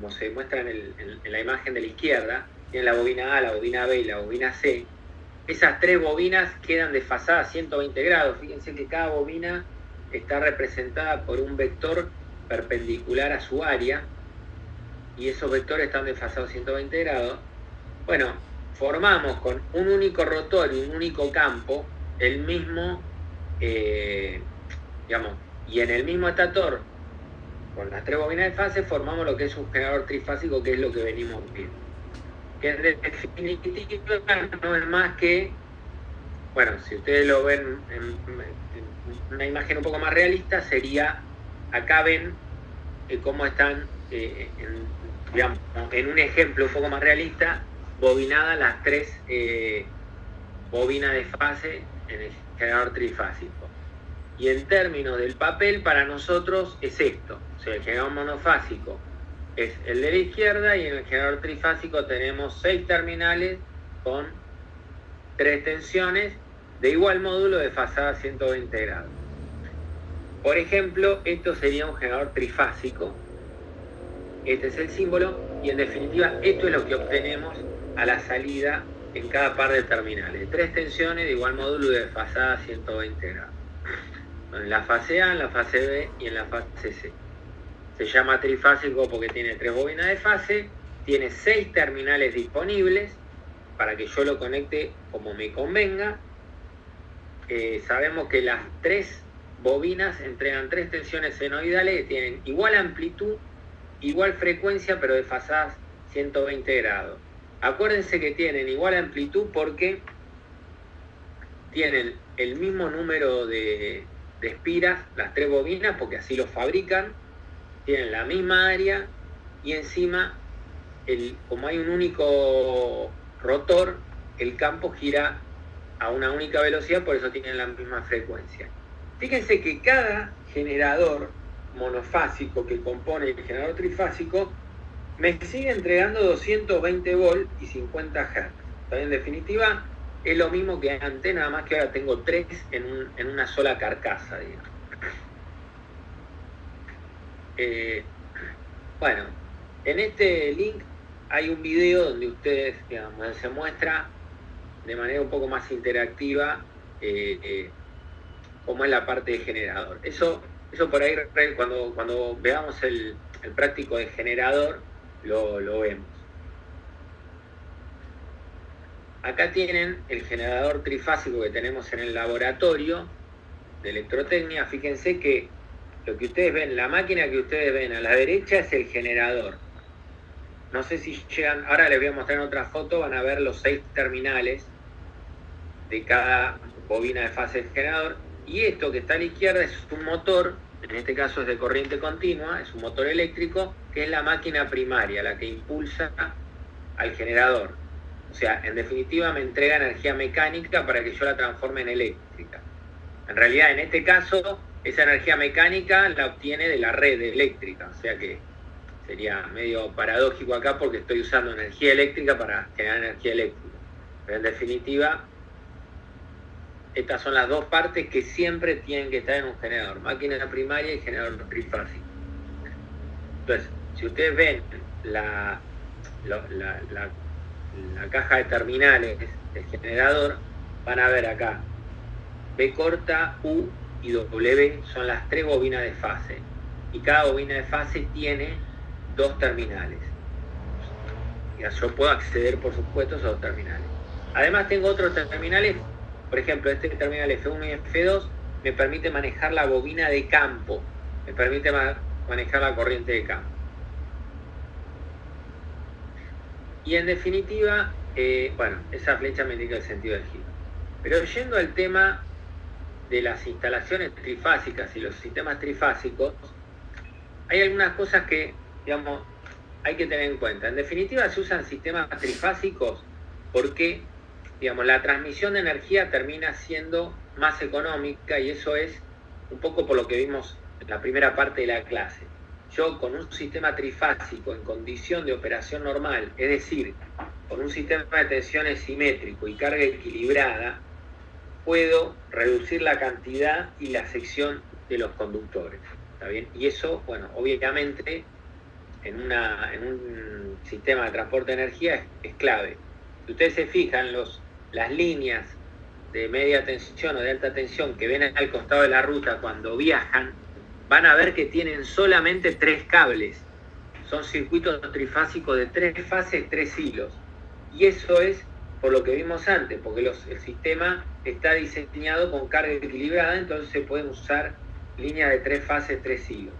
como se muestra en la imagen de la izquierda, tienen la bobina A, la bobina B y la bobina C. Esas tres bobinas quedan desfasadas 120 grados. Fíjense que cada bobina está representada por un vector perpendicular a su área y esos vectores están desfasados 120 grados. Bueno, formamos con un único rotor y un único campo el mismo, y en el mismo estator, con las tres bobinas de fase, formamos lo que es un generador trifásico, que es lo que venimos viendo. Que en definitiva no es más que, bueno, si ustedes lo ven en una imagen un poco más realista, sería, acá ven cómo están, en un ejemplo un poco más realista, bobinadas las tres bobinas de fase en el generador trifásico. Y en términos del papel, para nosotros es esto. O sea, el generador monofásico es el de la izquierda y en el generador trifásico tenemos 6 terminales con 3 tensiones de igual módulo desfasada a 120 grados. Por ejemplo, esto sería un generador trifásico. Este es el símbolo y en definitiva esto es lo que obtenemos a la salida en cada par de terminales. 3 tensiones de igual módulo desfasada a 120 grados. En la fase A, en la fase B y en la fase C. Se llama trifásico porque tiene 3 bobinas de fase, tiene 6 terminales disponibles para que yo lo conecte como me convenga. Sabemos que las 3 bobinas entregan 3 tensiones senoidales que tienen igual amplitud, igual frecuencia, pero desfasadas 120 grados. Acuérdense que tienen igual amplitud porque tienen el mismo número de espiras, las 3 bobinas, porque así lo fabrican, tienen la misma área y encima, como hay un único rotor, el campo gira a una única velocidad, por eso tienen la misma frecuencia. Fíjense que cada generador monofásico que compone el generador trifásico me sigue entregando 220 volt y 50 Hz. En definitiva, es lo mismo que antes, nada más que ahora tengo 3 en una sola carcasa, digamos. Bueno, en este link hay un video donde ustedes, digamos, se muestra de manera un poco más interactiva cómo es la parte de generador. Eso por ahí, cuando veamos el práctico de generador, lo vemos. Acá tienen el generador trifásico que tenemos en el laboratorio de electrotecnia. Fíjense que lo que ustedes ven, la máquina que ustedes ven a la derecha es el generador. No sé si llegan, ahora les voy a mostrar en otra foto, van a ver los 6 terminales de cada bobina de fase del generador. Y esto que está a la izquierda es un motor, en este caso es de corriente continua, es un motor eléctrico, que es la máquina primaria, la que impulsa al generador. O sea, en definitiva me entrega energía mecánica para que yo la transforme en eléctrica. En realidad, en este caso, esa energía mecánica la obtiene de la red eléctrica. O sea que sería medio paradójico acá porque estoy usando energía eléctrica para generar energía eléctrica. Pero en definitiva, estas son las dos partes que siempre tienen que estar en un generador: máquina primaria y generador trifásico. Entonces, si ustedes ven la caja de terminales del generador, van a ver acá B corta, U y W son las 3 bobinas de fase, y cada bobina de fase tiene 2 terminales. Yo puedo acceder, por supuesto, a esos 2 terminales. Además tengo otros terminales. Por ejemplo, este terminal F1 y F2 me permite manejar la bobina de campo, me permite manejar la corriente de campo. Y en definitiva, bueno, esa flecha me indica el sentido del giro. Pero yendo al tema de las instalaciones trifásicas y los sistemas trifásicos, hay algunas cosas que, digamos, hay que tener en cuenta. En definitiva, se usan sistemas trifásicos porque, digamos, la transmisión de energía termina siendo más económica, y eso es un poco por lo que vimos en la primera parte de la clase. Yo con un sistema trifásico en condición de operación normal, es decir, con un sistema de tensiones simétrico y carga equilibrada, puedo reducir la cantidad y la sección de los conductores. ¿Está bien? Y eso, bueno, obviamente en un sistema de transporte de energía es clave. Si ustedes se fijan, las líneas de media tensión o de alta tensión que ven al costado de la ruta cuando viajan, van a ver que tienen solamente 3 cables. Son circuitos trifásicos de 3 fases, 3 hilos. Y eso es por lo que vimos antes, porque el sistema está diseñado con carga equilibrada, entonces se pueden usar líneas de 3 fases, 3 hilos.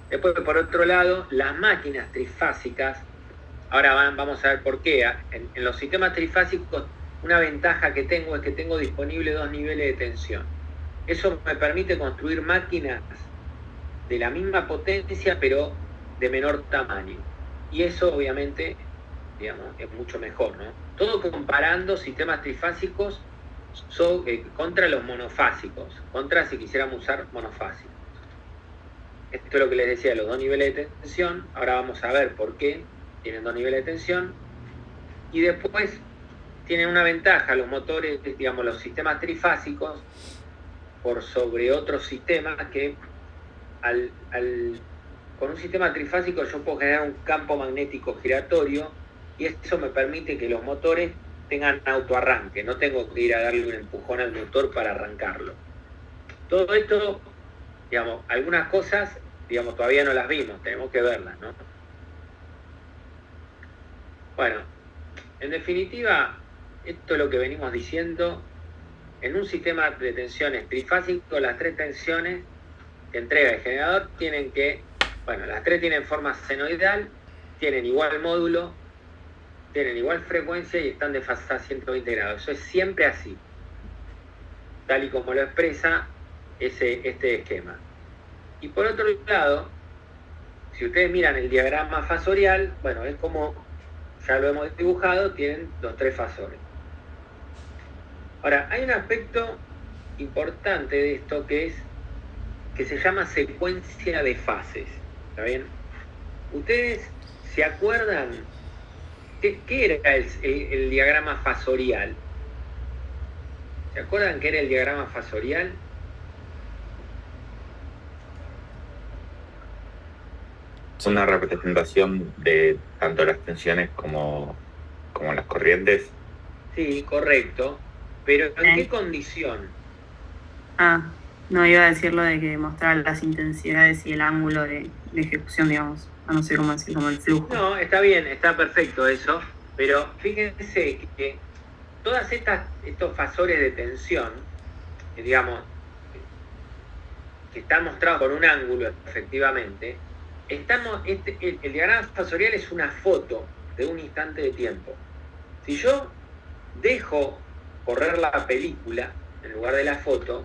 Después, por otro lado, las máquinas trifásicas, ahora vamos a ver por qué. En los sistemas trifásicos, una ventaja que tengo es que tengo disponible 2 niveles de tensión. Eso me permite construir máquinas de la misma potencia, pero de menor tamaño. Y eso, obviamente, digamos, es mucho mejor, ¿no? Todo comparando sistemas trifásicos contra los monofásicos, contra si quisiéramos usar monofásicos. Esto es lo que les decía, los 2 niveles de tensión. Ahora vamos a ver por qué tienen 2 niveles de tensión. Y después tienen una ventaja los motores, digamos, los sistemas trifásicos, por sobre otros sistemas que con un sistema trifásico yo puedo generar un campo magnético giratorio y eso me permite que los motores tengan autoarranque, no tengo que ir a darle un empujón al motor para arrancarlo. Todo esto, digamos, algunas cosas, digamos, todavía no las vimos, tenemos que verlas, ¿no? Bueno, en definitiva, esto es lo que venimos diciendo. En un sistema de tensiones trifásico, las 3 tensiones que entrega el generador tienen que, bueno, las 3 tienen forma senoidal, tienen igual módulo, tienen igual frecuencia y están desfasadas 120 grados. Eso es siempre así, tal y como lo expresa este esquema. Y por otro lado, si ustedes miran el diagrama fasorial, bueno, es como ya lo hemos dibujado, tienen los 3 fasores. Ahora, hay un aspecto importante de esto que se llama secuencia de fases. ¿Está bien? ¿Ustedes se acuerdan qué era el diagrama fasorial? ¿Se acuerdan qué era el diagrama fasorial? Es una representación de tanto las tensiones como las corrientes. Sí, correcto. Pero ¿en qué condición? No, iba a decir lo de que mostrar las intensidades y el ángulo de ejecución, digamos. No sé cómo decir, como el flujo. No, está bien, está perfecto eso. Pero fíjense que todas estos fasores de tensión, digamos, que están mostrados por un ángulo, efectivamente, el diagrama fasorial es una foto de un instante de tiempo. Si yo dejo correr la película en lugar de la foto,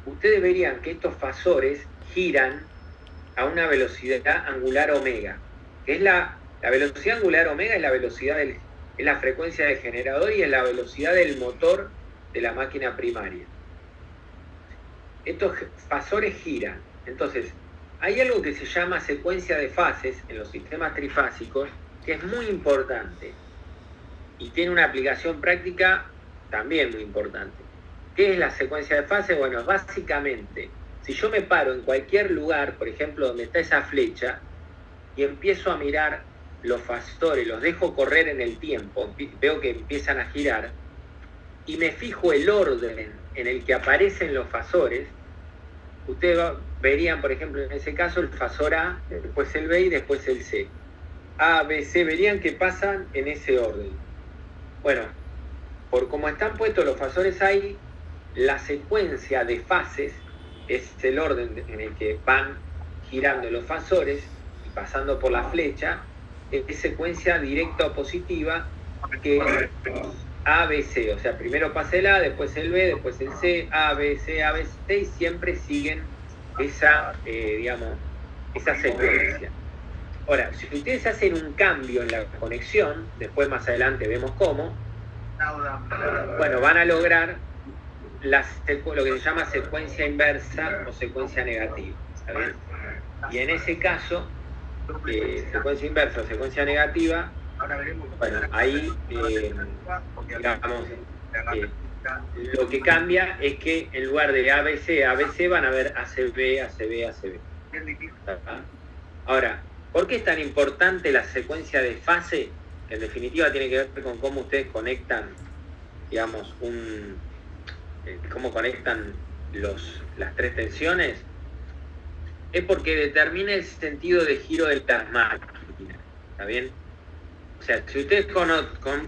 ustedes verían que estos fasores giran a una velocidad angular omega, que es la velocidad angular omega, es la velocidad es la frecuencia del generador y es la velocidad del motor de la máquina primaria. Estos fasores giran. Entonces, hay algo que se llama secuencia de fases en los sistemas trifásicos, que es muy importante y tiene una aplicación práctica también muy importante. ¿Qué es la secuencia de fases? Bueno, básicamente, si yo me paro en cualquier lugar, por ejemplo, donde está esa flecha, y empiezo a mirar los fasores, los dejo correr en el tiempo, veo que empiezan a girar, y me fijo el orden en el que aparecen los fasores, ustedes verían, por ejemplo, en ese caso, el fasor A, después el B y después el C. A, B, C, verían que pasan en ese orden. Bueno, por como están puestos los fasores ahí, la secuencia de fases es el orden en el que van girando los fasores y pasando por la flecha, es secuencia directa o positiva, que es A, B, C. O sea, primero pasa el A, después el B, después el C, A, B, C, A, B, C, y siempre siguen esa secuencia. Ahora, si ustedes hacen un cambio en la conexión, después más adelante vemos cómo, bueno, van a lograr lo que se llama secuencia inversa o secuencia negativa. ¿Está bien? Y en ese caso, secuencia inversa o secuencia negativa, bueno, ahí, digamos, lo que cambia es que en lugar de ABC, ABC van a ver ACB, ACB, ACB. Ahora, ¿por qué es tan importante la secuencia de fase? Que en definitiva tiene que ver con cómo ustedes conectan, digamos, cómo conectan las tres tensiones. Es porque determina el sentido de giro de las máquinas. ¿Está bien? O sea, si ustedes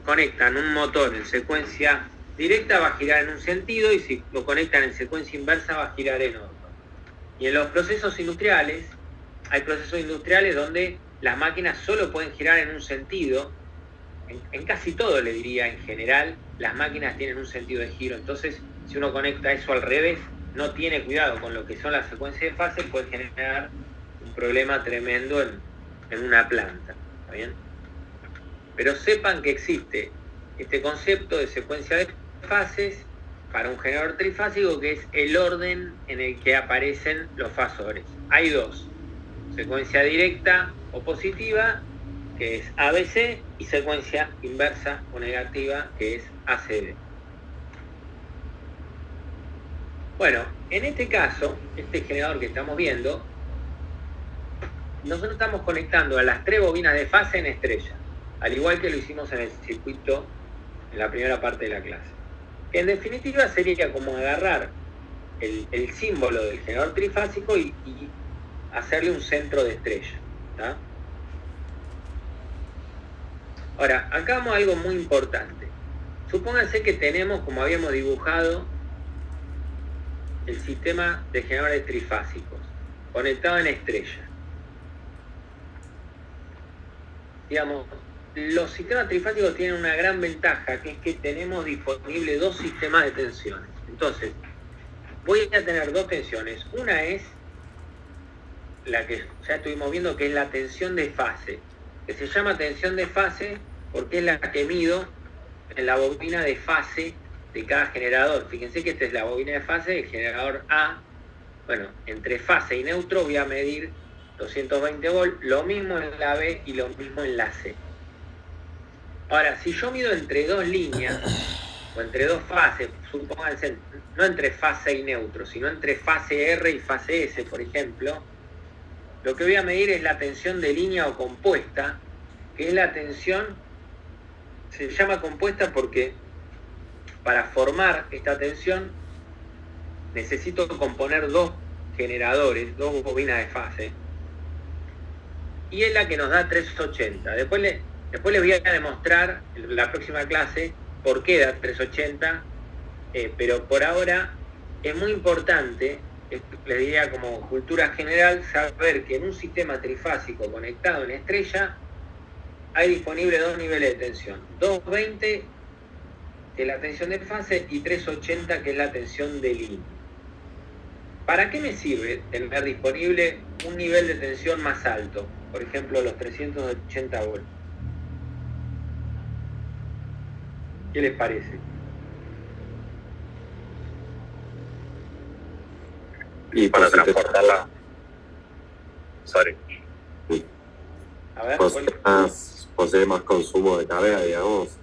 conectan un motor en secuencia directa, va a girar en un sentido, y si lo conectan en secuencia inversa, va a girar en otro. Y en los procesos industriales, hay procesos industriales donde las máquinas solo pueden girar en un sentido. En casi todo, le diría, en general, las máquinas tienen un sentido de giro. Entonces, si uno conecta eso al revés, no tiene cuidado con lo que son las secuencias de fase, puede generar un problema tremendo en una planta. ¿Está bien? Pero sepan que existe este concepto de secuencia de fases para un generador trifásico, que es el orden en el que aparecen los fasores. Hay dos: secuencia directa o positiva, que es ABC, y secuencia inversa o negativa, que es ACB. Bueno, en este caso, este generador que estamos viendo, nosotros estamos conectando a las tres bobinas de fase en estrella, al igual que lo hicimos en el circuito en la primera parte de la clase. En definitiva sería como agarrar el símbolo del generador trifásico y hacerle un centro de estrella. ¿Tá? Ahora, acá vamos a algo muy importante. Supónganse que tenemos, como habíamos dibujado, el sistema de generadores trifásicos conectado en estrella. Digamos, los sistemas trifásicos tienen una gran ventaja, que es que tenemos disponible dos sistemas de tensiones. Entonces, voy a tener dos tensiones. Una es la que ya estuvimos viendo, que es la tensión de fase, que se llama tensión de fase porque es la que mido en la bobina de fase de cada generador. Fíjense que esta es la bobina de fase del generador A. Bueno, entre fase y neutro voy a medir 220 volts, lo mismo en la B y lo mismo en la C. Ahora, si yo mido entre dos líneas, o entre dos fases, supónganse, no entre fase y neutro, sino entre fase R y fase S, por ejemplo, lo que voy a medir es la tensión de línea o compuesta, que es la tensión, se llama compuesta porque para formar esta tensión necesito componer dos generadores, dos bobinas de fase, y es la que nos da 380. Después les voy a demostrar en la próxima clase por qué da 380, pero por ahora es muy importante, les diría como cultura general, saber que en un sistema trifásico conectado en estrella hay disponible dos niveles de tensión: 220, que es la tensión de fase, y 380, que es la tensión de línea. ¿Para qué me sirve tener disponible un nivel de tensión más alto? Por ejemplo, los 380 volts. ¿Qué les parece? Y para transportarla. Sorry. A ver, posee más consumo de carga, digamos.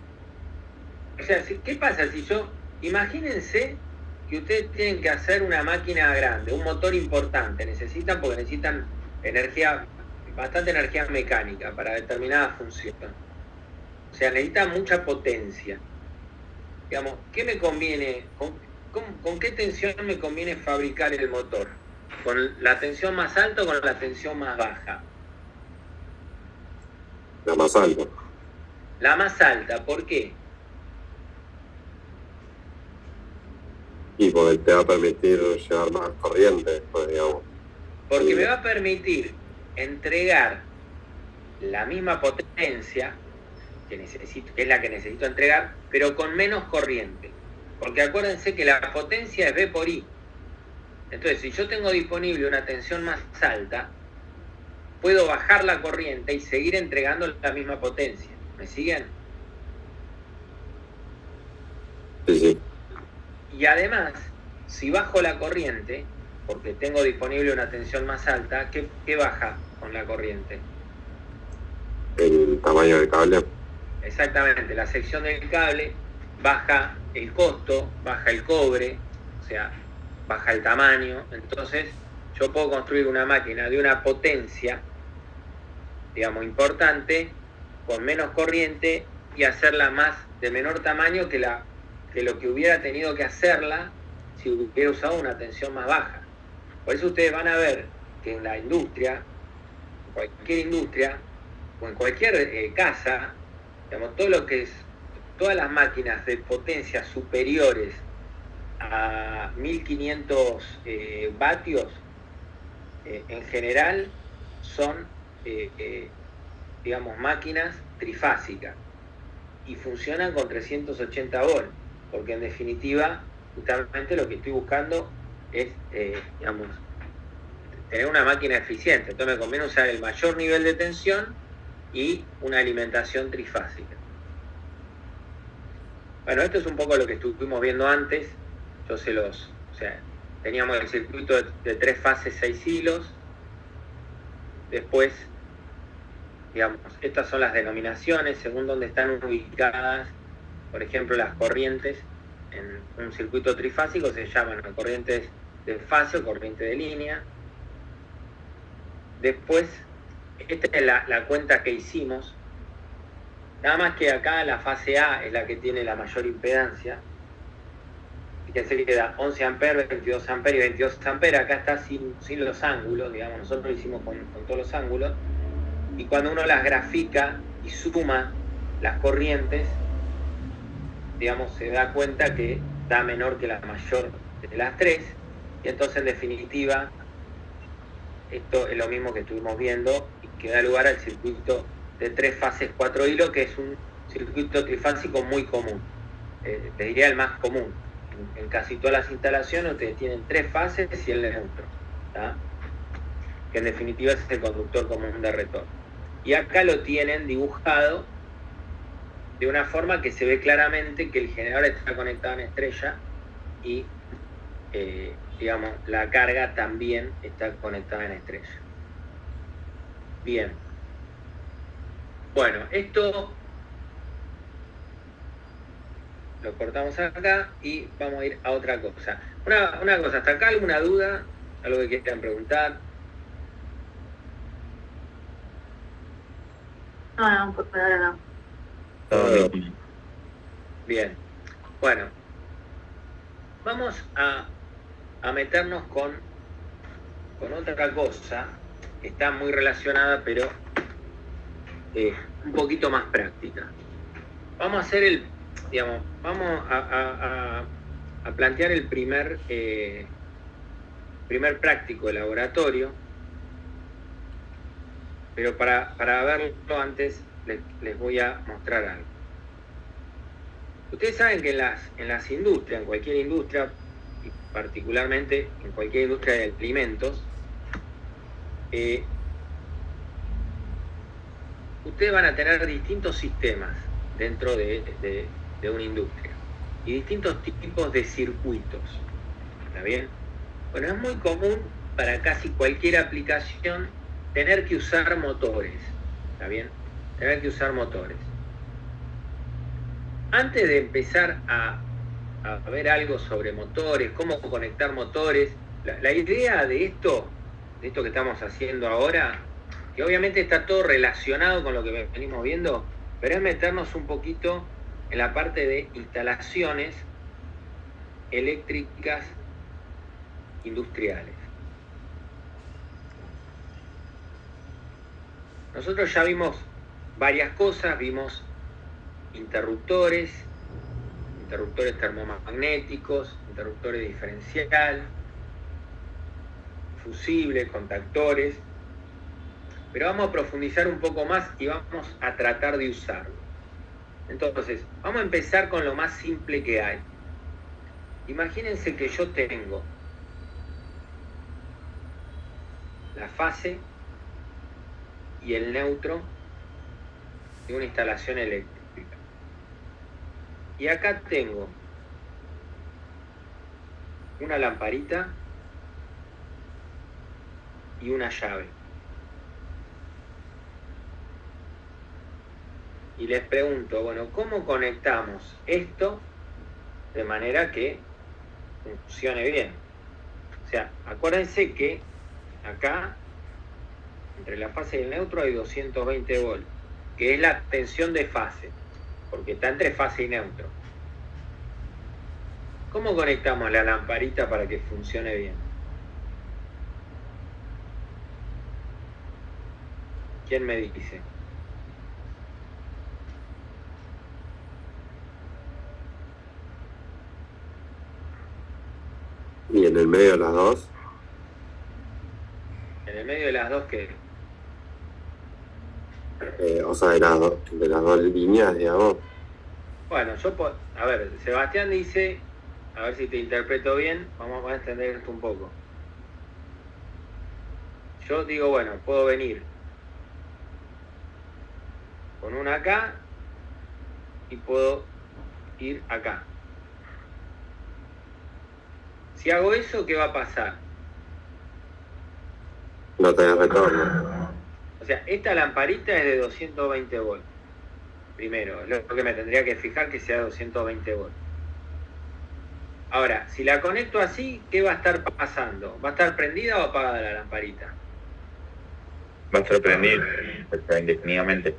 O sea, ¿qué pasa si yo... Imagínense que ustedes tienen que hacer una máquina grande, un motor importante, porque necesitan energía, bastante energía mecánica para determinada función. O sea, necesitan mucha potencia. Digamos, ¿qué me conviene? ¿Con qué tensión me conviene fabricar el motor? ¿Con la tensión más alta o con la tensión más baja? La más alta. La más alta, ¿por qué? Y porque te va a permitir llevar más corriente, pues, digamos. Porque me va a permitir entregar la misma potencia que es la que necesito entregar, pero con menos corriente. Porque acuérdense que la potencia es V por I. Entonces, si yo tengo disponible una tensión más alta, puedo bajar la corriente y seguir entregando la misma potencia. ¿Me siguen? Sí. Y además, si bajo la corriente, porque tengo disponible una tensión más alta, ¿qué baja con la corriente? El tamaño del cable. Exactamente, la sección del cable, baja el costo, baja el cobre, o sea, baja el tamaño. Entonces yo puedo construir una máquina de una potencia digamos, importante, con menos corriente, y hacerla de menor tamaño que lo que hubiera tenido que hacerla si hubiera usado una tensión más baja. Por eso ustedes van a ver que en la industria, en cualquier industria, o en cualquier casa, digamos, todas las máquinas de potencias superiores a 1500 vatios, en general son, digamos, máquinas trifásicas y funcionan con 380 volts, porque en definitiva, justamente lo que estoy buscando es, digamos, tener una máquina eficiente. Entonces me conviene usar el mayor nivel de tensión y una alimentación trifásica. Bueno, esto es un poco lo que estuvimos viendo antes. Teníamos el circuito de 3 fases, 6 hilos. Después, digamos, estas son las denominaciones según donde están ubicadas. Por ejemplo, las corrientes en un circuito trifásico se llaman corrientes de fase o corriente de línea. Después, esta es la cuenta que hicimos. Nada más que acá la fase A es la que tiene la mayor impedancia. Fíjense que da 11 amperes, 22 amperes y 22 amperes. Acá está sin los ángulos, digamos. Nosotros lo hicimos con todos los ángulos. Y cuando uno las grafica y suma las corrientes, digamos, se da cuenta que da menor que la mayor de las tres. Y entonces, en definitiva, esto es lo mismo que estuvimos viendo y que da lugar al circuito de 3 fases, 4 hilos, que es un circuito trifásico muy común. Les diría el más común. En casi todas las instalaciones ustedes tienen 3 fases y el neutro, ¿tá? Que en definitiva es el conductor común de retorno. Y acá lo tienen dibujado de una forma que se ve claramente que el generador está conectado en estrella y digamos, la carga también está conectada en estrella. Bien. Bueno, esto lo cortamos acá y vamos a ir a otra cosa. Una cosa, ¿hasta acá alguna duda? ¿Algo que quieran preguntar? No, por ahora no. Todo Bien. Bueno, vamos a meternos con otra cosa que está muy relacionada, pero un poquito más práctica. Vamos a hacer vamos a plantear el primer práctico de laboratorio, pero para verlo antes les voy a mostrar algo. Ustedes saben que en las industrias, en cualquier industria, y particularmente en cualquier industria de alimentos, ustedes van a tener distintos sistemas dentro de una industria y distintos tipos de circuitos. ¿Está bien? Bueno, es muy común para casi cualquier aplicación tener que usar motores. ¿Está bien? Tener que usar motores. Antes de empezar a ver algo sobre motores, cómo conectar motores, la idea de esto que estamos haciendo ahora, que obviamente está todo relacionado con lo que venimos viendo, pero es meternos un poquito en la parte de instalaciones eléctricas industriales. Nosotros ya vimos varias cosas, vimos interruptores termomagnéticos, interruptores diferencial, fusibles, contactores, pero vamos a profundizar un poco más y vamos a tratar de usarlo. Entonces, vamos a empezar con lo más simple que hay. Imagínense que yo tengo la fase y el neutro de una instalación eléctrica. Y acá tengo una lamparita y una llave. Y les pregunto, bueno, ¿cómo conectamos esto de manera que funcione bien? O sea, acuérdense que acá Entre la fase y el neutro hay 220 volts, que es la tensión de fase, porque está entre fase y neutro. ¿Cómo conectamos la lamparita para que funcione bien? ¿Quién me dice? ¿Y en el medio de las dos? En el medio de las dos, ¿qué? O sea, de las dos líneas, digamos. Bueno, a ver, Sebastián dice, a ver si te interpreto bien, vamos a entender esto un poco. Yo digo, bueno, puedo venir con una acá y puedo ir acá. Si hago eso, ¿qué va a pasar? No tenés retorno. O sea, esta lamparita es de 220 volts. Primero, lo que me tendría que fijar que sea 220 volts. Ahora, si la conecto así, ¿qué va a estar pasando? ¿Va a estar prendida o apagada la lamparita? Va a estar prendido indefinidamente.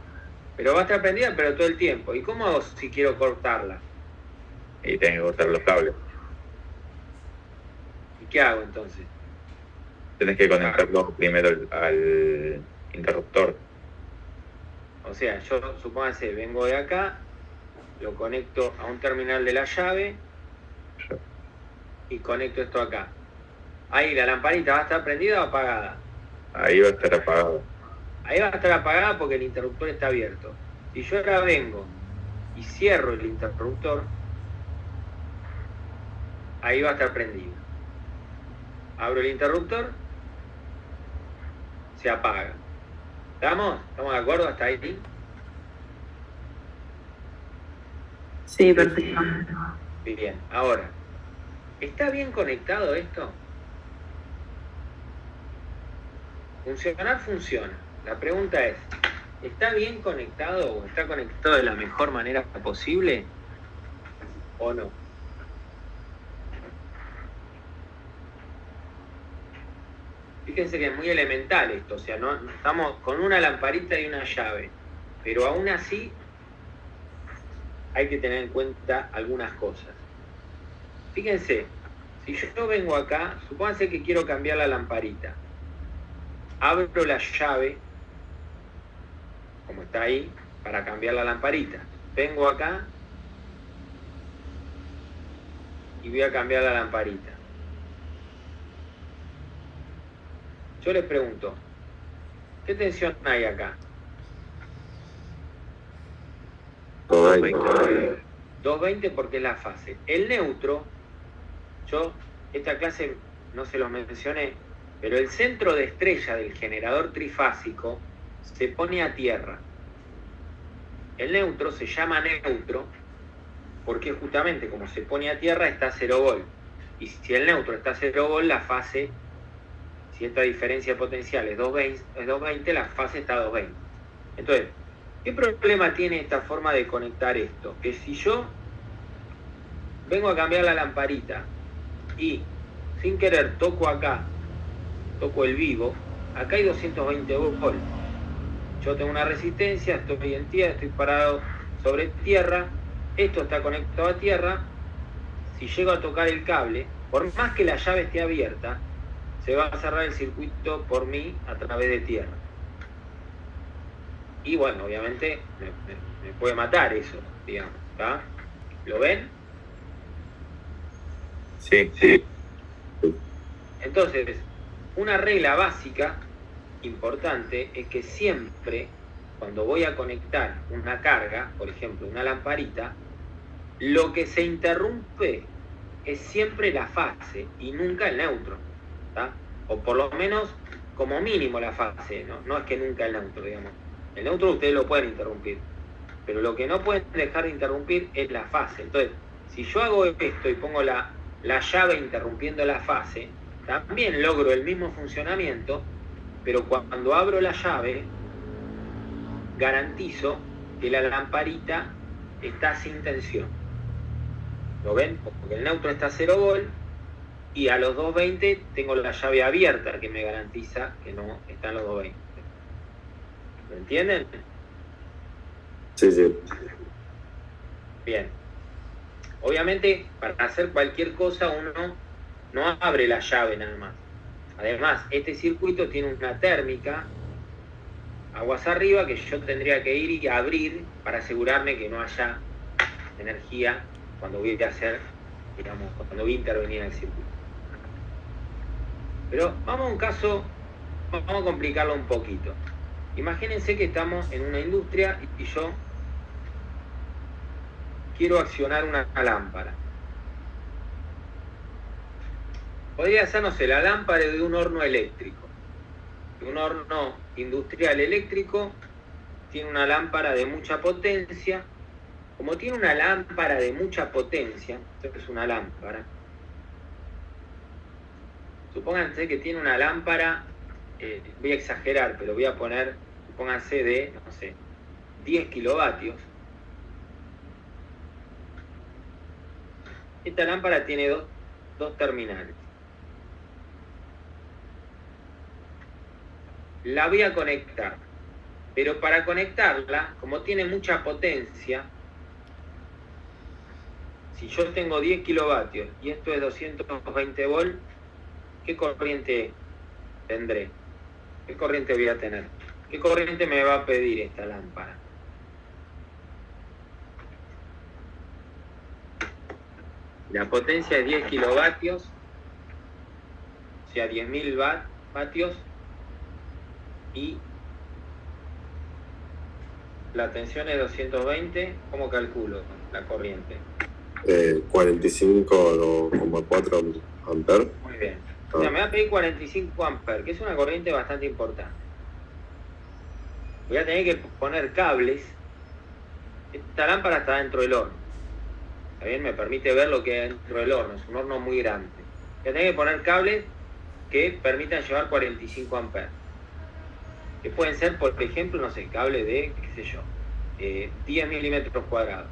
Pero va a estar prendida, pero todo el tiempo. ¿Y cómo hago si quiero cortarla? Y tenés que cortar los cables. ¿Y qué hago entonces? Tenés que conectarlo primero al interruptor. O sea, yo supóngase, vengo de acá, lo conecto a un terminal de la llave y conecto esto acá. Ahí la lamparita va a estar prendida o apagada. Ahí va a estar apagado. Ahí va a estar apagada porque el interruptor está abierto. Si yo ahora vengo y cierro el interruptor, ahí va a estar prendido. Abro el interruptor, se apaga. ¿Estamos? ¿Estamos de acuerdo hasta ahí? Sí, perfecto. Bien, ahora, ¿está bien conectado esto? Funcionar funciona. La pregunta es, ¿está bien conectado o está conectado de la mejor manera posible o no? Fíjense que es muy elemental esto, o sea, no estamos con una lamparita y una llave, pero aún así hay que tener en cuenta algunas cosas. Fíjense, si yo vengo acá, supónganse que quiero cambiar la lamparita, abro la llave, como está ahí, para cambiar la lamparita. Vengo acá y voy a cambiar la lamparita. Yo les pregunto, ¿qué tensión hay acá? 220 porque es la fase. El neutro, esta clase no se los mencioné, pero el centro de estrella del generador trifásico se pone a tierra. El neutro se llama neutro porque justamente como se pone a tierra está a 0 volt. Y si el neutro está a 0 volt, la fase, si esta diferencia potencial es 220, la fase está a 220. Entonces, ¿qué problema tiene esta forma de conectar esto? Que si yo vengo a cambiar la lamparita y sin querer toco acá, toco el vivo, acá hay 220 volts. Yo tengo una resistencia, estoy en tierra, estoy parado sobre tierra, esto está conectado a tierra. Si llego a tocar el cable, por más que la llave esté abierta, se va a cerrar el circuito por mí a través de tierra. Y bueno, obviamente me puede matar eso, digamos, ¿está? ¿Lo ven? Sí. Entonces, una regla básica importante es que siempre, cuando voy a conectar una carga, por ejemplo, una lamparita, lo que se interrumpe es siempre la fase y nunca el neutro, ¿tá? O por lo menos, como mínimo la fase, no es que nunca el neutro, digamos. El neutro ustedes lo pueden interrumpir, pero lo que no pueden dejar de interrumpir es la fase. Entonces, si yo hago esto y pongo la llave interrumpiendo la fase, también logro el mismo funcionamiento, pero cuando abro la llave, garantizo que la lamparita está sin tensión. ¿Lo ven? Porque el neutro está a 0 volt y a los 220 tengo la llave abierta que me garantiza que no están los 220. ¿Lo entienden? Sí, sí. Bien. Obviamente, para hacer cualquier cosa uno no abre la llave nada más. Además, este circuito tiene una térmica, aguas arriba, que yo tendría que ir y abrir para asegurarme que no haya energía cuando voy a hacer, digamos, cuando voy a intervenir en el circuito. Pero vamos a un caso, vamos a complicarlo un poquito. Imagínense que estamos en una industria y yo quiero accionar una lámpara. Podría ser, no sé, la lámpara de un horno eléctrico. Un horno industrial eléctrico tiene una lámpara de mucha potencia. Como tiene una lámpara de mucha potencia, esto es una lámpara. Supónganse que tiene una lámpara, voy a exagerar, pero voy a poner, supónganse de, no sé, 10 kilovatios. Esta lámpara tiene dos terminales. La voy a conectar, pero para conectarla, como tiene mucha potencia, si yo tengo 10 kilovatios y esto es 220 volts, ¿qué corriente tendré? ¿Qué corriente voy a tener? ¿Qué corriente me va a pedir esta lámpara? La potencia es 10 kilovatios, o sea, 10.000 vatios, y la tensión es 220, ¿cómo calculo la corriente? 45,4 amperes. Muy bien. O sea, me va a pedir 45 amperes, que es una corriente bastante importante. Voy a tener que poner cables. Esta lámpara está dentro del horno. ¿Está bien? Me permite ver lo que hay dentro del horno. Es un horno muy grande. Voy a tener que poner cables que permitan llevar 45 amperes. Que pueden ser, por ejemplo, no sé, cable de, qué sé yo, 10 milímetros cuadrados.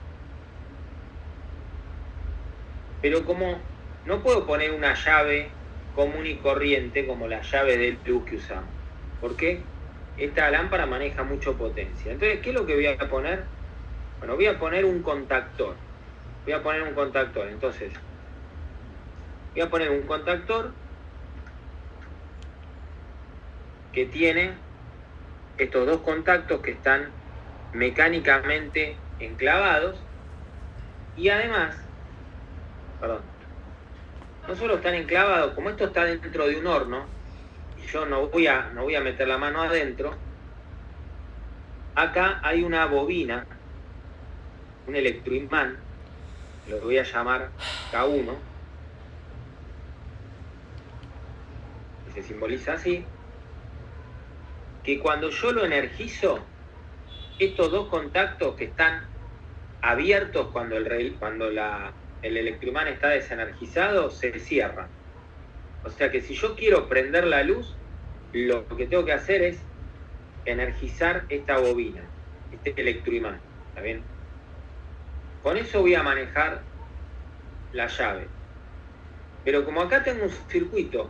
Pero como no puedo poner una llave común y corriente como la llave del luz que usamos, porque esta lámpara maneja mucha potencia. Entonces, ¿qué es lo que voy a poner? Bueno, voy a poner un contactor. Entonces, voy a poner un contactor que tiene estos dos contactos que están mecánicamente enclavados y además, no solo están enclavados, como esto está dentro de un horno y yo no voy a meter la mano adentro, acá hay una bobina, un electroimán, lo voy a llamar K1, que se simboliza así, que cuando yo lo energizo, estos dos contactos que están abiertos cuando el electroimán está desenergizado, se cierran. O sea que si yo quiero prender la luz, lo que tengo que hacer es energizar esta bobina, este electroimán, ¿está bien? Con eso voy a manejar la llave. Pero como acá tengo un circuito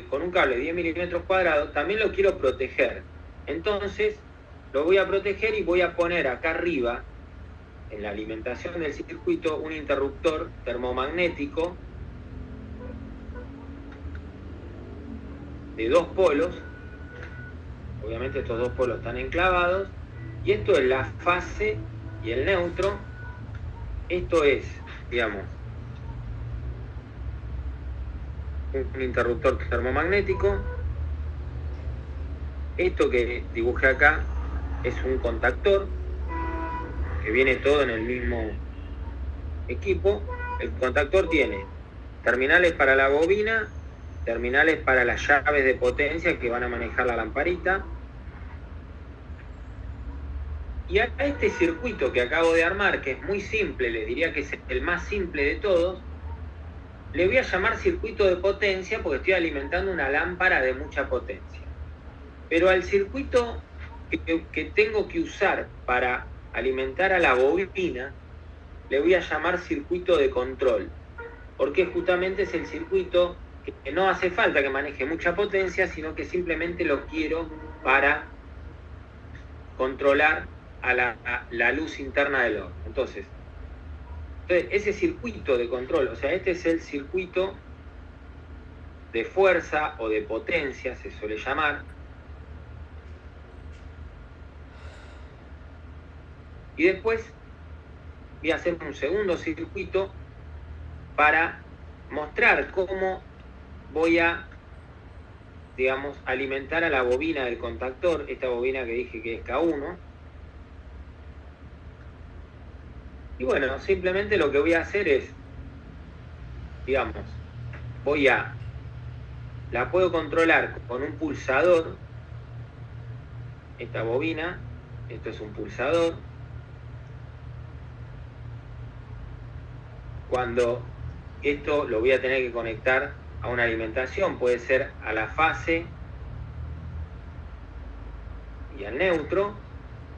con un cable de 10 milímetros cuadrados, también lo quiero proteger. Entonces, lo voy a proteger y voy a poner acá arriba, en la alimentación del circuito, un interruptor termomagnético de 2 polos. Obviamente estos 2 polos están enclavados. Y esto es la fase y el neutro. Esto es, digamos, un interruptor termomagnético. Esto que dibujé acá es un contactor que viene todo en el mismo equipo. El contactor tiene terminales para la bobina, terminales para las llaves de potencia que van a manejar la lamparita. Y a este circuito que acabo de armar, que es muy simple, les diría que es el más simple de todos, le voy a llamar circuito de potencia porque estoy alimentando una lámpara de mucha potencia. Pero al circuito que tengo que usar para alimentar a la bobina, le voy a llamar circuito de control, porque justamente es el circuito que no hace falta que maneje mucha potencia, sino que simplemente lo quiero para controlar a la luz interna del horno. Entonces, ese circuito de control, o sea, este es el circuito de fuerza o de potencia, se suele llamar. Y después voy a hacer un segundo circuito para mostrar cómo voy a, digamos, alimentar a la bobina del contactor, esta bobina que dije que es K1. Y bueno, simplemente lo que voy a hacer es, digamos, la puedo controlar con un pulsador, esta bobina, esto es un pulsador. Cuando esto lo voy a tener que conectar a una alimentación, puede ser a la fase y al neutro,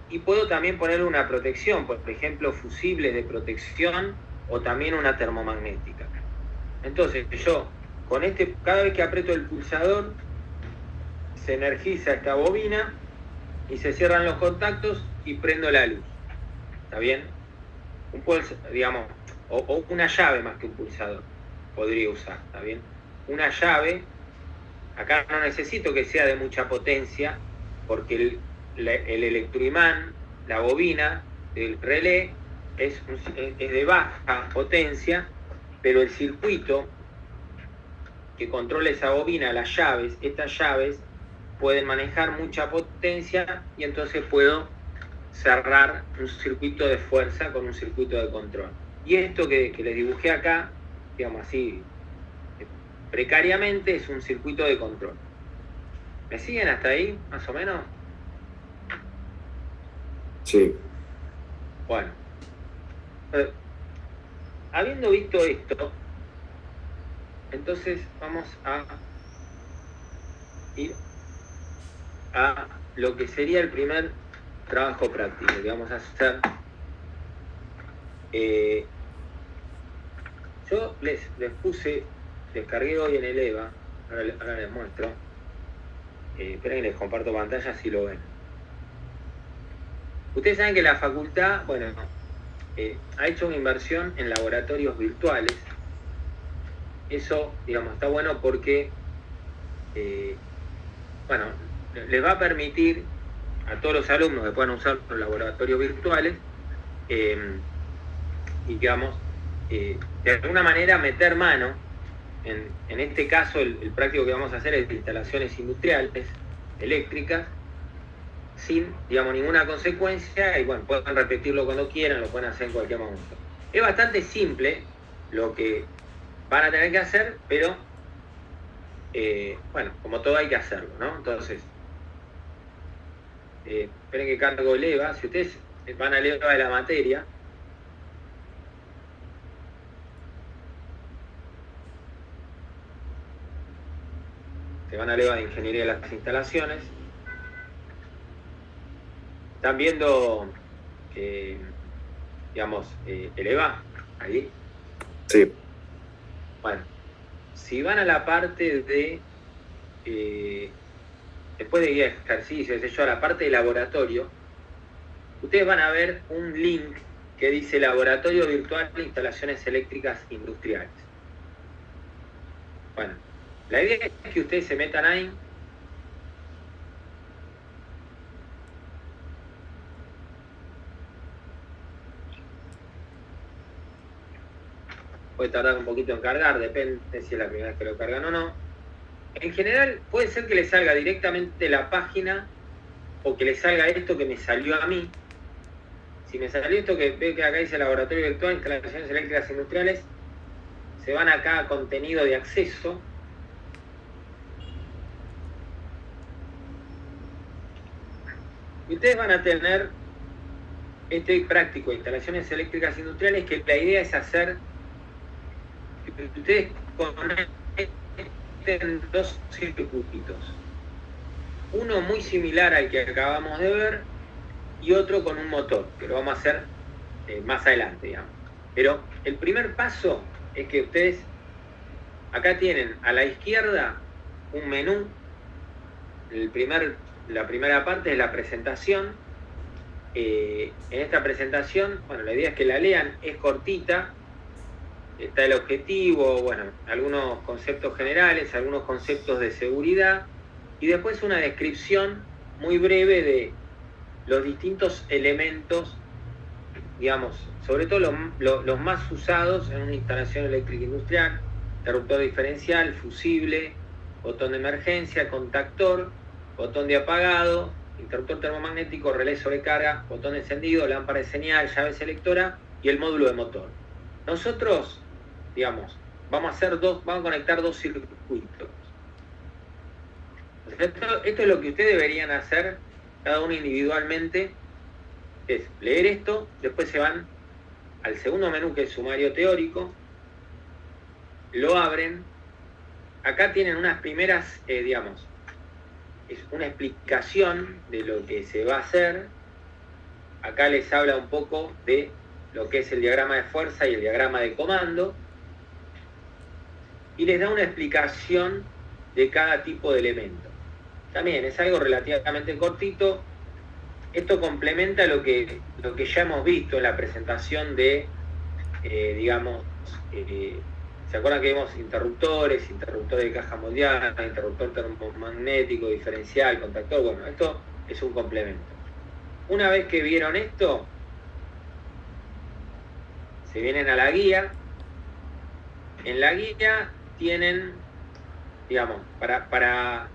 y puedo también ponerle una protección, por ejemplo, fusibles de protección o también una termomagnética. Entonces yo, con cada vez que aprieto el pulsador, se energiza esta bobina y se cierran los contactos y prendo la luz. ¿Está bien? Un pulsador, digamos, o una llave más que un pulsador podría usar, ¿está bien? Una llave, acá no necesito que sea de mucha potencia, porque el electroimán, la bobina del relé es de baja potencia, pero el circuito que controla esa bobina, las llaves, estas llaves pueden manejar mucha potencia y entonces puedo cerrar un circuito de fuerza con un circuito de control. Y esto que les dibujé acá, digamos así, precariamente, es un circuito de control. ¿Me siguen hasta ahí, más o menos? Sí. Bueno, habiendo visto esto, entonces vamos a ir a lo que sería el primer trabajo práctico que vamos a hacer. Yo les descargué hoy en el EVA, ahora les muestro. Esperen que les comparto pantalla si lo ven. Ustedes saben que la facultad, bueno, ha hecho una inversión en laboratorios virtuales. Eso, digamos, está bueno porque, bueno, les va a permitir a todos los alumnos que puedan usar los laboratorios virtuales y, digamos, de alguna manera meter mano. En este caso, el práctico que vamos a hacer es de instalaciones industriales, eléctricas, sin, digamos, ninguna consecuencia, y bueno, pueden repetirlo cuando quieran, lo pueden hacer en cualquier momento. Es bastante simple lo que van a tener que hacer, pero, bueno, como todo hay que hacerlo, ¿no? Entonces, esperen que cargo el EVA. Si ustedes van al EVA de la materia, se van al EVA de Ingeniería de las Instalaciones, están viendo, digamos, el EVA, ahí. Sí. Bueno, si van a la parte de, después de guía de ejercicios, a la parte de laboratorio, ustedes van a ver un link que dice Laboratorio Virtual de Instalaciones Eléctricas Industriales. Bueno, la idea es que ustedes se metan ahí. Puede tardar un poquito en cargar, depende si es la primera vez que lo cargan o no. En general, puede ser que le salga directamente la página o que le salga esto que me salió a mí. Si me salió esto que ve que acá dice Laboratorio Virtual, Instalaciones Eléctricas Industriales, se van acá a contenido de acceso. Y ustedes van a tener este práctico de instalaciones eléctricas industriales, que la idea es hacer que ustedes conecten dos circuitos. Uno muy similar al que acabamos de ver y otro con un motor, que lo vamos a hacer más adelante, digamos. Pero el primer paso es que ustedes acá tienen a la izquierda un menú. La primera parte es la presentación, en esta presentación, bueno, la idea es que la lean, es cortita, está el objetivo, bueno, algunos conceptos generales, algunos conceptos de seguridad, y después una descripción muy breve de los distintos elementos, digamos, sobre todo los más usados en una instalación eléctrica industrial: interruptor diferencial, fusible, botón de emergencia, contactor, botón de apagado, interruptor termomagnético, relé sobrecarga, botón de encendido, lámpara de señal, llave selectora y el módulo de motor. Nosotros, digamos, vamos a conectar dos circuitos. Esto es lo que ustedes deberían hacer cada uno individualmente, es leer esto, después se van al segundo menú, que es sumario teórico, lo abren, acá tienen unas primeras, digamos, es una explicación de lo que se va a hacer, acá les habla un poco de lo que es el diagrama de fuerza y el diagrama de comando, y les da una explicación de cada tipo de elemento. También es algo relativamente cortito. Esto complementa lo que ya hemos visto en la presentación de, digamos, ¿se acuerdan que vimos interruptores de caja moldeada, interruptor termomagnético, diferencial, contactor? Bueno, esto es un complemento. Una vez que vieron esto, se vienen a la guía. En la guía tienen, digamos, para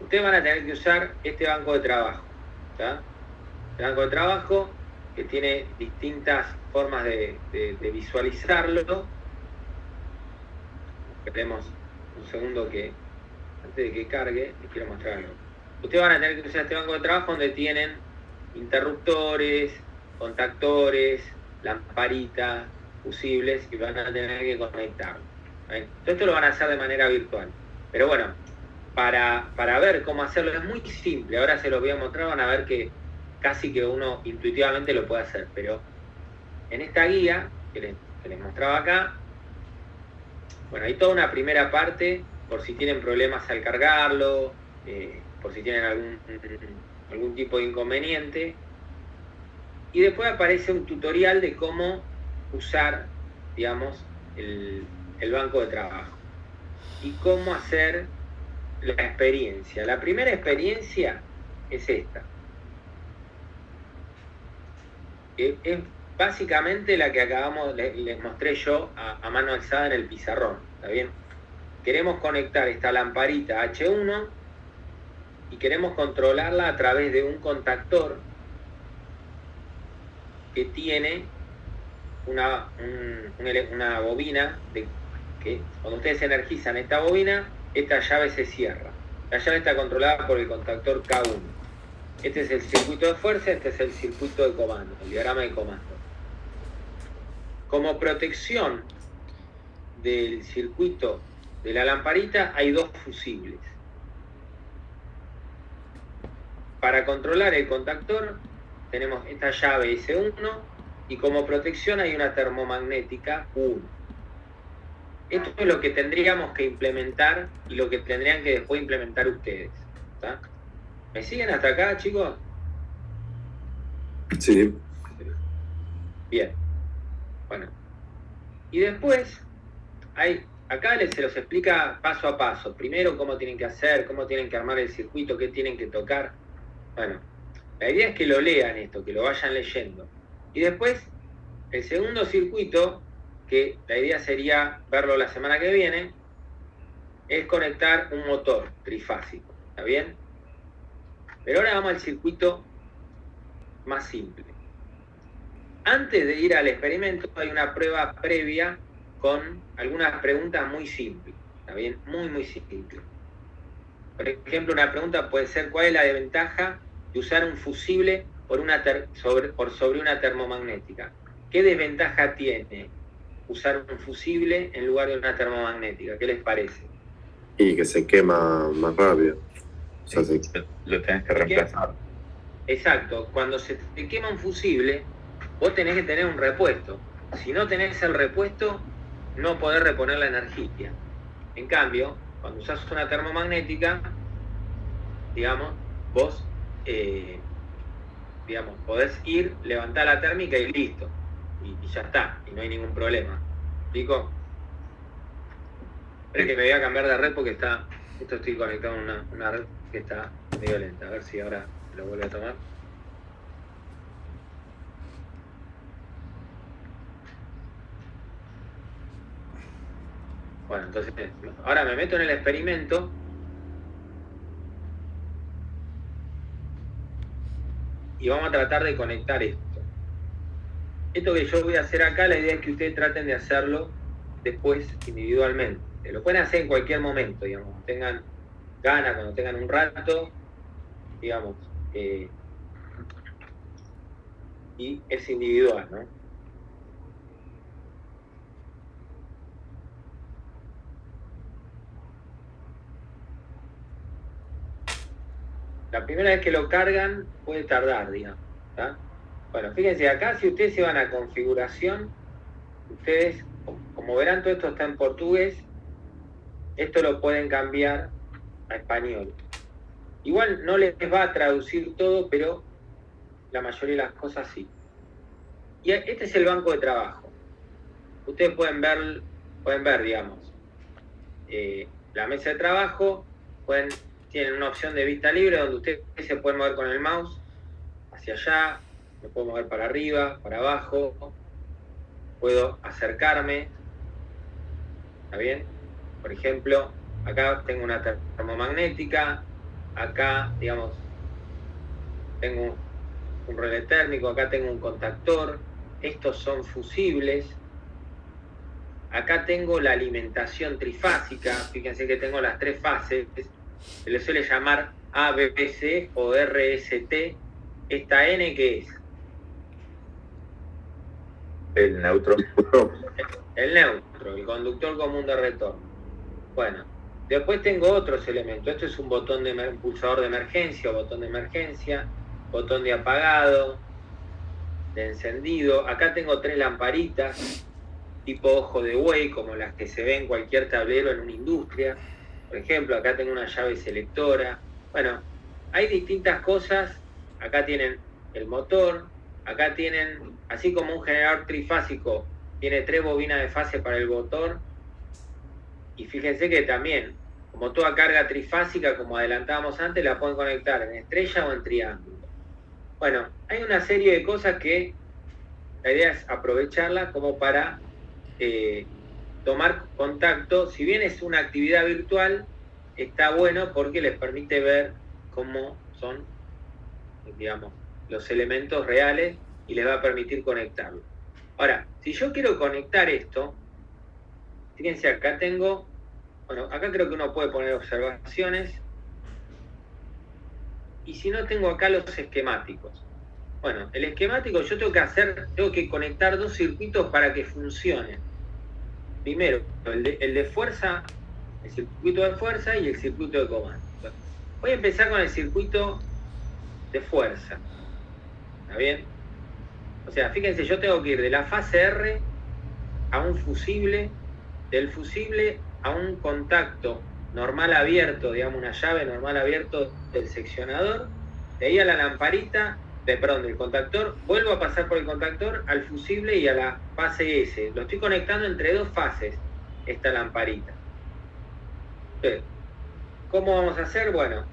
ustedes van a tener que usar este banco de trabajo, ¿tá? Este banco de trabajo que tiene distintas formas de visualizarlo. Esperemos un segundo que, antes de que cargue, les quiero mostrar algo. Ustedes van a tener que usar este banco de trabajo donde tienen interruptores, contactores, lamparitas, fusibles, y van a tener que conectarlo. Todo esto lo van a hacer de manera virtual. Pero bueno, para ver cómo hacerlo es muy simple. Ahora se los voy a mostrar, van a ver que casi que uno intuitivamente lo puede hacer. Pero en esta guía que les mostraba acá, bueno, hay toda una primera parte por si tienen problemas al cargarlo, por si tienen algún tipo de inconveniente. Y después aparece un tutorial de cómo usar, digamos, el banco de trabajo y cómo hacer la experiencia. La primera experiencia es esta. Es básicamente la que les mostré yo a mano alzada en el pizarrón, ¿está bien? Queremos conectar esta lamparita H1 y queremos controlarla a través de un contactor que tiene una bobina que cuando ustedes energizan esta bobina, esta llave se cierra. La llave está controlada por el contactor K1. Este es el circuito de fuerza, este es el circuito de comando, el diagrama de comando. Como protección del circuito de la lamparita hay dos fusibles. Para controlar el contactor tenemos esta llave S1 y como protección hay una termomagnética 1. Esto es lo que tendríamos que implementar y lo que tendrían que después implementar ustedes, ¿tá? ¿Me siguen hasta acá, chicos? Sí. Bien. Bueno. Y después, acá se los explica paso a paso. Primero cómo tienen que hacer, cómo tienen que armar el circuito, qué tienen que tocar. Bueno, la idea es que lo lean esto, que lo vayan leyendo. Y después, el segundo circuito, que la idea sería verlo la semana que viene, es conectar un motor trifásico, ¿está bien? Pero ahora vamos al circuito más simple. Antes de ir al experimento hay una prueba previa con algunas preguntas muy simples, ¿está bien? Muy simple. Por ejemplo, una pregunta puede ser: ¿cuál es la desventaja de usar un fusible sobre una termomagnética? ¿Qué desventaja tiene usar un fusible en lugar de una termomagnética? ¿Qué les parece? Y que se quema más rápido. O sea, Sí, lo tenés que reemplazar. Exacto, cuando se te quema un fusible, vos tenés que tener un repuesto. Si no tenés el repuesto, no podés reponer la energía. En cambio, cuando usás una termomagnética, digamos, vos digamos, podés ir, levantar la térmica y listo. Y ya está, y no hay ningún problema. ¿Explico? Espera que me voy a cambiar de red porque justo estoy conectado a una red que está medio lenta. A ver si ahora lo vuelve a tomar. Bueno, entonces, ahora me meto en el experimento. Y vamos a tratar de conectar esto. Esto que yo voy a hacer acá, la idea es que ustedes traten de hacerlo después individualmente. Lo pueden hacer en cualquier momento, digamos, cuando tengan ganas, cuando tengan un rato, digamos. Y es individual, ¿no? La primera vez que lo cargan puede tardar, digamos. ¿Tá? Bueno, fíjense, acá si ustedes se van a configuración, ustedes, como verán, todo esto está en portugués, esto lo pueden cambiar a español. Igual no les va a traducir todo, pero la mayoría de las cosas sí. Y este es el banco de trabajo. Ustedes pueden ver, digamos, la mesa de trabajo, tienen una opción de vista libre donde ustedes se pueden mover con el mouse hacia allá, me puedo mover para arriba, para abajo, puedo acercarme, ¿está bien? Por ejemplo, acá tengo una termomagnética, acá, digamos, tengo un relé térmico, acá tengo un contactor, estos son fusibles, acá tengo la alimentación trifásica, fíjense que tengo las 3 fases, se le suele llamar ABC o RST. ¿Esta N qué es? El neutro. El neutro, el conductor común de retorno. Bueno, después tengo otros elementos. Esto es un botón de pulsador de emergencia o botón de emergencia, botón de apagado, de encendido. Acá tengo 3 lamparitas, tipo ojo de buey, como las que se ven en cualquier tablero en una industria. Por ejemplo, acá tengo una llave selectora. Bueno, hay distintas cosas. Acá tienen el motor, acá tienen, así como un generador trifásico, tiene 3 bobinas de fase para el motor. Y fíjense que también, como toda carga trifásica, como adelantábamos antes, la pueden conectar en estrella o en triángulo. Bueno, hay una serie de cosas que la idea es aprovecharlas como para tomar contacto. Si bien es una actividad virtual, está bueno porque les permite ver cómo son, digamos, los elementos reales y les va a permitir conectarlo. Ahora, si yo quiero conectar esto, fíjense, acá tengo, bueno, acá creo que uno puede poner observaciones, y si no, tengo acá los esquemáticos. Bueno, el esquemático yo tengo que conectar 2 circuitos para que funcionen. Primero, el de fuerza, el circuito de fuerza y el circuito de comando. Voy a empezar con el circuito de fuerza. ¿Está bien? O sea, fíjense, yo tengo que ir de la fase R a un fusible, del fusible a un contacto normal abierto, digamos una llave normal abierto del seccionador, de ahí a la lamparita, del contactor, vuelvo a pasar por el contactor al fusible y a la fase S. Lo estoy conectando entre 2 fases, esta lamparita. Entonces, ¿cómo vamos a hacer? Bueno,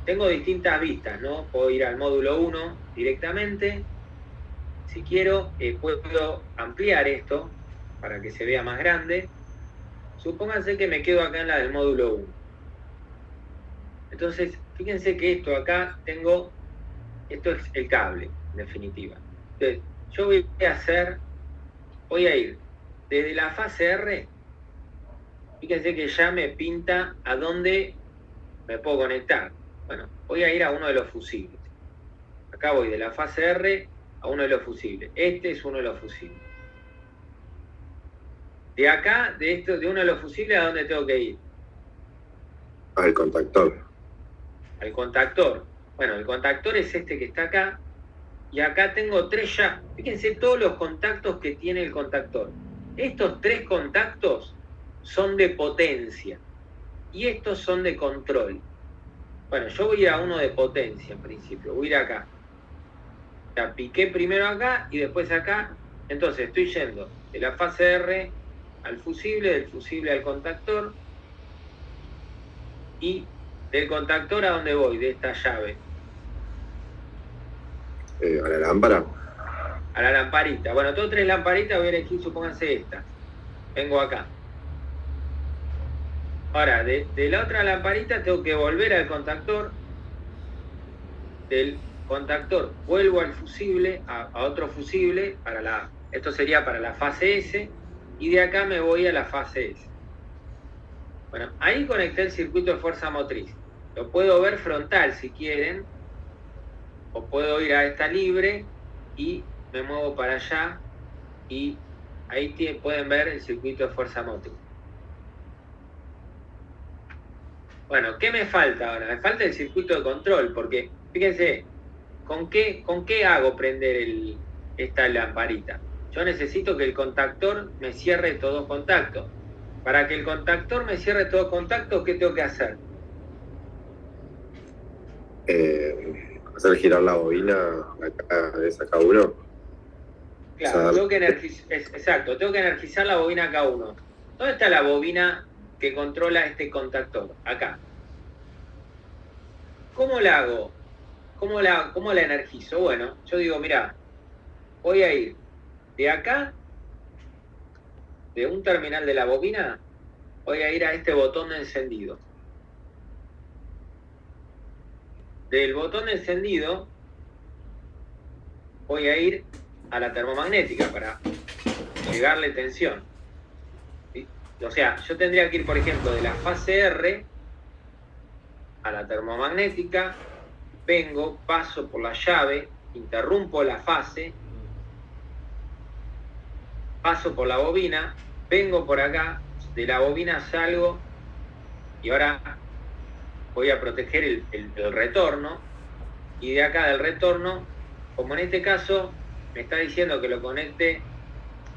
tengo distintas vistas, ¿no? Puedo ir al módulo 1 directamente. Si quiero, puedo ampliar esto para que se vea más grande. Supónganse que me quedo acá en la del módulo 1. Entonces, fíjense que esto acá esto es el cable, en definitiva. Entonces, yo voy a ir desde la fase R, fíjense que ya me pinta a dónde me puedo conectar. Bueno, voy a ir a uno de los fusibles. Acá voy de la fase R a uno de los fusibles. Este es uno de los fusibles. De acá, de uno de los fusibles, ¿a dónde tengo que ir? Al contactor. Al contactor. Bueno, el contactor es este que está acá. Y acá tengo 3 ya. Fíjense todos los contactos que tiene el contactor. Estos 3 contactos son de potencia. Y estos son de control. Bueno, yo voy a ir a uno de potencia en principio. Voy a ir acá. sea, piqué primero acá y después acá. Entonces estoy yendo de la fase R al fusible, del fusible al contactor, y del contactor a donde voy, de esta llave. A la lámpara. A la lamparita. Bueno, tengo 3 lamparitas, voy a elegir, supónganse esta. Vengo acá. Ahora, de la otra lamparita tengo que volver al contactor. Del contactor vuelvo al fusible, a otro fusible, esto sería para la fase S, y de acá me voy a la fase S. Bueno, ahí conecté el circuito de fuerza motriz. Lo puedo ver frontal si quieren, o puedo ir a esta libre y me muevo para allá y ahí pueden ver el circuito de fuerza motriz. Bueno, ¿qué me falta ahora? Me falta el circuito de control, porque fíjense, ¿con qué hago prender esta lamparita? Yo necesito que el contactor me cierre estos 2 contactos. Para que el contactor me cierre estos 2 contactos, ¿qué tengo que hacer? Hacer girar la bobina de esa K1. Claro, O sea, tengo que energizar la bobina K1. ¿Dónde está la bobina que controla este contactor? Acá. ¿Cómo la hago? ¿Cómo la energizo? Bueno, yo digo, mira, voy a ir de acá, de un terminal de la bobina, voy a ir a este botón de encendido. Del botón de encendido voy a ir a la termomagnética para llegarle tensión. ¿Sí? O sea, yo tendría que ir, por ejemplo, de la fase R a la termomagnética, vengo, paso por la llave, interrumpo la fase, paso por la bobina, vengo por acá, de la bobina salgo y ahora voy a proteger el retorno, y de acá del retorno, como en este caso me está diciendo que lo conecte,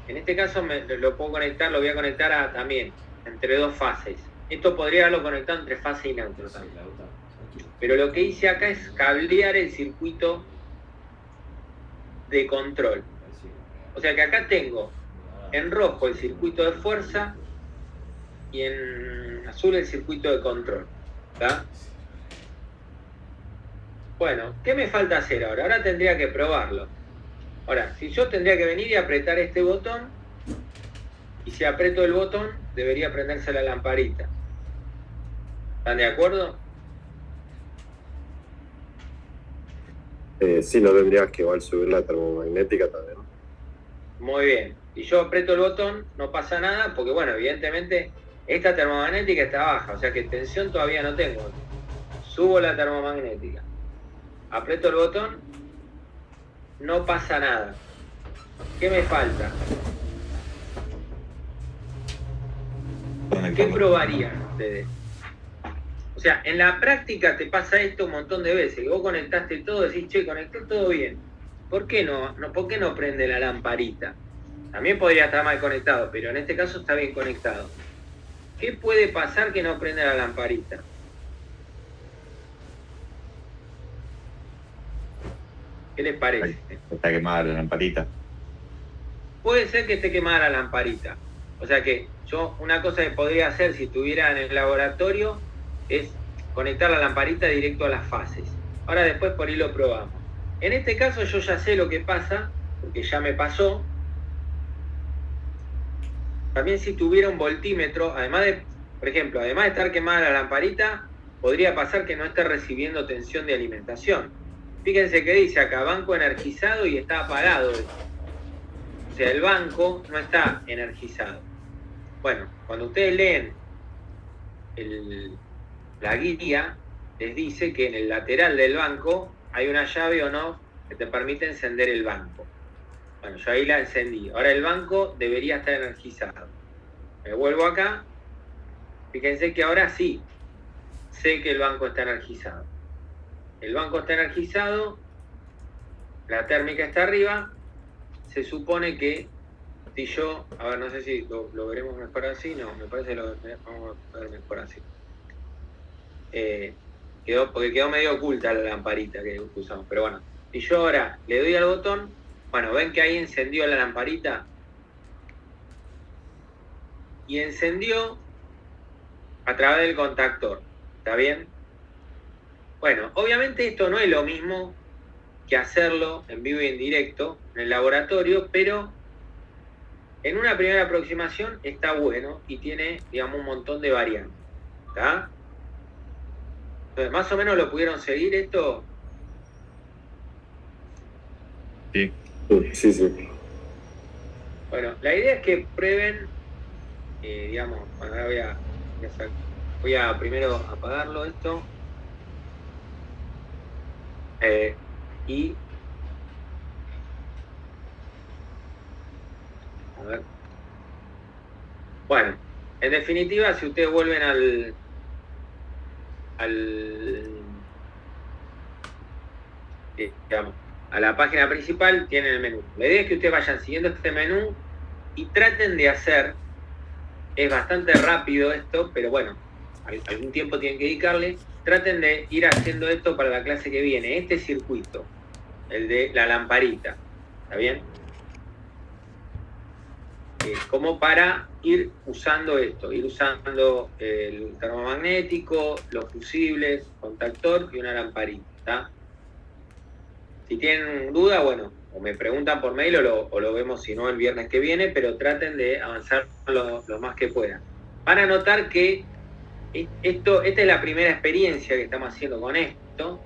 en este caso lo puedo conectar, lo voy a conectar también entre 2 fases. Esto podría haberlo conectado entre fase y neutro también. Pero lo que hice acá es cablear el circuito de control. O sea que acá tengo en rojo el circuito de fuerza y en azul el circuito de control. ¿Está? Bueno, ¿qué me falta hacer ahora? Ahora tendría que probarlo. Ahora, si yo tendría que venir y apretar este botón, y si aprieto el botón, debería prenderse la lamparita. ¿Están de acuerdo? Sí, no tendrías que igual subir la termomagnética también. Muy bien. Si yo aprieto el botón, no pasa nada, porque bueno, evidentemente esta termomagnética está baja, o sea que tensión todavía no tengo. Subo la termomagnética, aprieto el botón, no pasa nada. ¿Qué me falta? ¿Qué probarían ustedes? O sea, en la práctica te pasa esto un montón de veces, que vos conectaste todo, decís, che, conecté todo bien. ¿Por qué no prende la lamparita? También podría estar mal conectado, pero en este caso está bien conectado. ¿Qué puede pasar que no prenda la lamparita? ¿Qué les parece? Está quemada la lamparita. Puede ser que esté quemada la lamparita. O sea que yo, una cosa que podría hacer si estuviera en el laboratorio es conectar la lamparita directo a las fases. Ahora después por ahí lo probamos. En este caso yo ya sé lo que pasa, porque ya me pasó. También si tuviera un voltímetro, además de, por ejemplo, además de estar quemada la lamparita, podría pasar que no esté recibiendo tensión de alimentación. Fíjense que dice acá, banco energizado y está apagado. O sea, el banco no está energizado. Bueno, cuando ustedes leen la guía, les dice que en el lateral del banco hay una llave o no que te permite encender el banco. Bueno, yo ahí la encendí. Ahora el banco debería estar energizado. Me vuelvo acá. Fíjense que ahora sí, sé que el banco está energizado. El banco está energizado, la térmica está arriba. Se supone que si yo, a ver, no sé si lo veremos mejor así, no, me parece que lo vamos a ver mejor así. Porque quedó medio oculta la lamparita que usamos, pero bueno, Si yo ahora le doy al botón, bueno, ven que ahí encendió la lamparita. Y encendió a través del contactor. ¿Está bien? Bueno, obviamente esto no es lo mismo que hacerlo en vivo y en directo en el laboratorio, pero en una primera aproximación está bueno y tiene, digamos, un montón de variantes. ¿Está? Entonces, más o menos lo pudieron seguir esto. Sí. Sí, sí. Bueno, la idea es que prueben, digamos, bueno, ahora voy a primero apagarlo esto. Y a ver. Bueno, en definitiva, si ustedes vuelven digamos, a la página principal, tienen el menú. La idea es que ustedes vayan siguiendo este menú y traten de hacer, es bastante rápido esto, pero bueno, algún tiempo tienen que dedicarle, traten de ir haciendo esto para la clase que viene, este circuito, el de la lamparita, ¿está bien? Como para ir usando esto, ir usando el termomagnético, los fusibles, contactor y una lamparita, ¿está? Si tienen duda, bueno, o me preguntan por mail o lo vemos si no el viernes que viene, pero traten de avanzar lo más que puedan. Van a notar que esta es la primera experiencia que estamos haciendo con esto.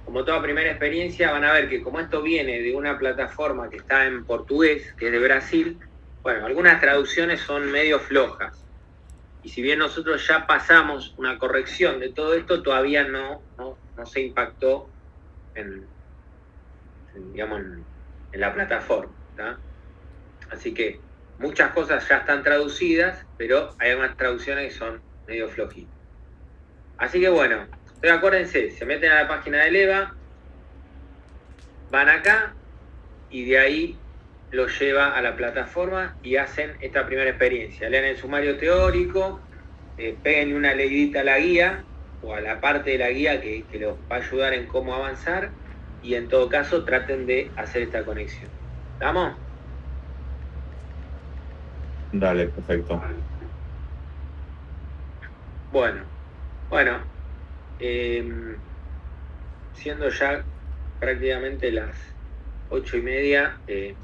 Como toda primera experiencia, van a ver que como esto viene de una plataforma que está en portugués, que es de Brasil, bueno, algunas traducciones son medio flojas. Y si bien nosotros ya pasamos una corrección de todo esto, todavía no se impactó en la plataforma, ¿tá? Así que muchas cosas ya están traducidas, pero hay algunas traducciones que son medio flojitas. Así que bueno, entonces acuérdense, se meten a la página del EVA, van acá y de ahí lo lleva a la plataforma y hacen esta primera experiencia. Lean el sumario teórico, peguen una leidita a la guía o a la parte de la guía que los va a ayudar en cómo avanzar y en todo caso traten de hacer esta conexión. ¿Estamos? Dale, perfecto. Bueno, siendo ya prácticamente las 8:30,